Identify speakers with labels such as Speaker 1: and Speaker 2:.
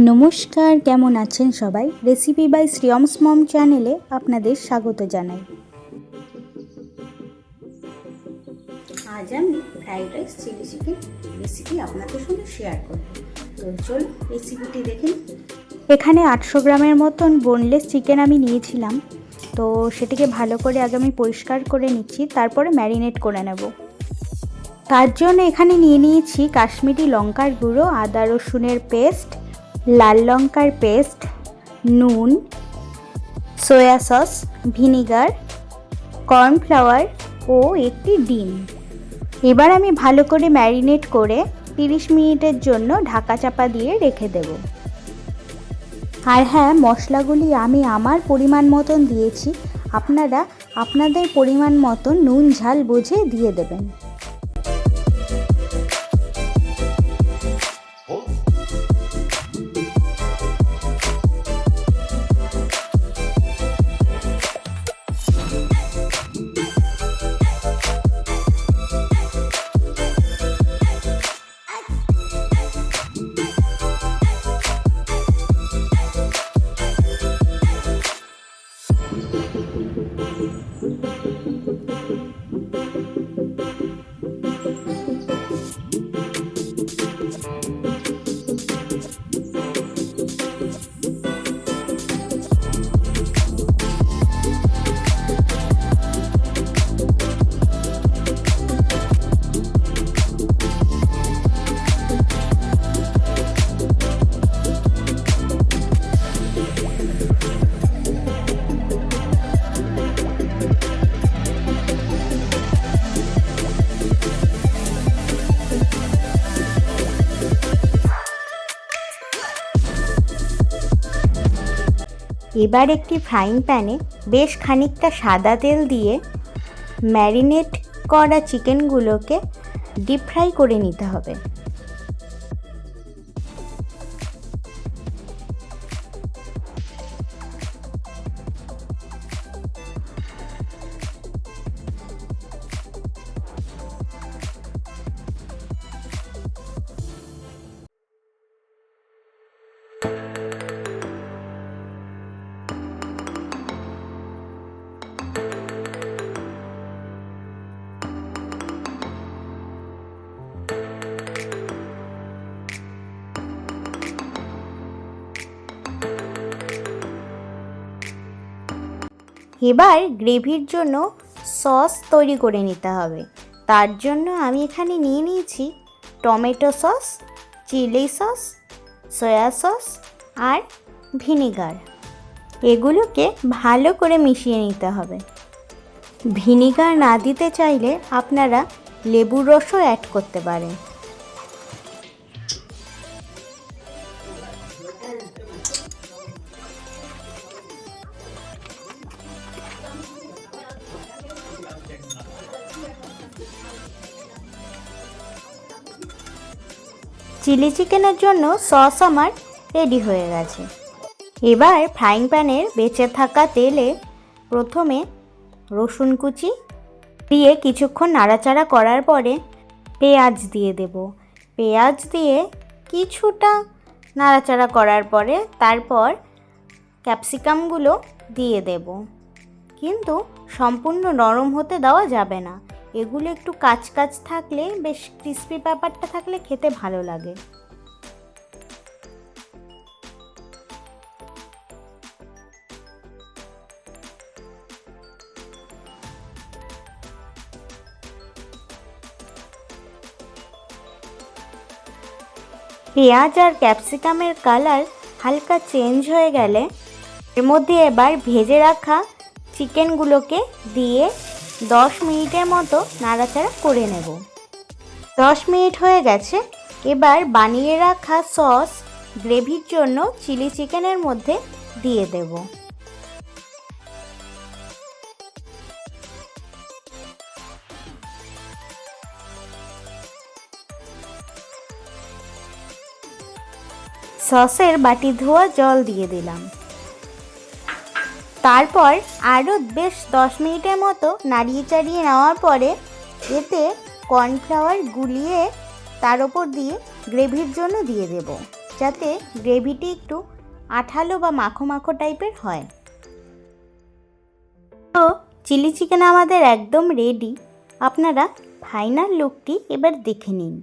Speaker 1: নমস্কার, কেমন আছেন সবাই? রেসিপি বাই শ্রিয়মস মম চ্যানেলে আপনাদের স্বাগত জানাই। আজ আমি fried rice chilli chicken recipe আপনাদের সঙ্গে শেয়ার করব। তো চলুন রেসিপিটি দেখুন। এখানে 800 গ্রামের মতন বোনলেস চিকেন আমি নিয়েছিলাম। তো সেটিকে ভালো করে আগে আমি পরিষ্কার করে নিচ্ছি, তারপরে ম্যারিনেট করে নেব। তার জন্য এখানে নিয়ে নিয়েছি কাশ্মীরি লঙ্কার গুঁড়ো, আদা রসুনের পেস্ট, লাল লঙ্কার পেস্ট, নুন, সয়া সস, ভিনিগার, কর্নফ্লাওয়ার ও একটি ডিম। এবার আমি ভালো করে ম্যারিনেট করে 30 মিনিটের জন্য ঢাকা চাপা দিয়ে রেখে দেব। আর হ্যাঁ, মশলাগুলি আমি আমার পরিমাণ মতন দিয়েছি, আপনারা আপনাদের পরিমাণ মতন নুন ঝাল বুঝে দিয়ে দেবেন। এবার একটি ফ্রাইং প্যানে বেশ খানিকটা সাদা তেল দিয়ে ম্যারিনেট করা চিকেনগুলোকে ডিপ ফ্রাই করে নিতে হবে। এবার গ্রেভির জন্য সস তৈরি করে নিতে হবে। তার জন্য আমি এখানে নিয়ে নিয়েছি tomato sauce, chilli sauce, soya sauce আর ভিনিগার। এগুলোকে ভালো করে মিশিয়ে নিতে হবে। ভিনিগার না দিতে চাইলে আপনারা লেবুর রসও অ্যাড করতে পারেন। চিলি চিকেনের জন্য সস আমার রেডি হয়ে গেছে। এবার ফ্রাইং প্যানের বেঁচে থাকা তেলে প্রথমে রসুন কুচি দিয়ে কিছুক্ষণ নাড়াচাড়া করার পরে পেঁয়াজ দিয়ে দেব। পেঁয়াজ দিয়ে কিছুটা নাড়াচাড়া করার পরে তারপর ক্যাপসিকামগুলো দিয়ে দেব, কিন্তু সম্পূর্ণ নরম হতে দেওয়া যাবে না। এগুলো একটু কাঁচ কাঁচ থাকলে, বেশ ক্রিস্পি ব্যাপারটা থাকলে খেতে ভালো লাগে। পেঁয়াজ আর ক্যাপসিকামের কালার হালকা চেঞ্জ হয়ে গেলে এর মধ্যে এবার ভেজে রাখা চিকেনগুলোকে দিয়ে 10 মিনিটের মতো নাড়াচাড়া করে নেব। 10 মিনিট হয়ে গেছে। এবার বানিয়ে রাখা সস গ্রেভির জন্য চিলি চিকেনের মধ্যে দিয়ে দেব। সসের বাটি ধোয়া জল দিয়ে দিলাম। তারপর আরও বেশ 10 মিনিটের মতো নাড়িয়ে চাড়িয়ে নেওয়ার পরে এতে কর্নফ্লাওয়ার গুলিয়ে তার ওপর দিয়ে গ্রেভির জন্য দিয়ে দেব, যাতে গ্রেভিটি একটু আঠালো বা মাখো মাখো টাইপের হয়। তো চিলি চিকেন আমাদের একদম রেডি। আপনারা ফাইনাল লুকটি এবার দেখে নিন।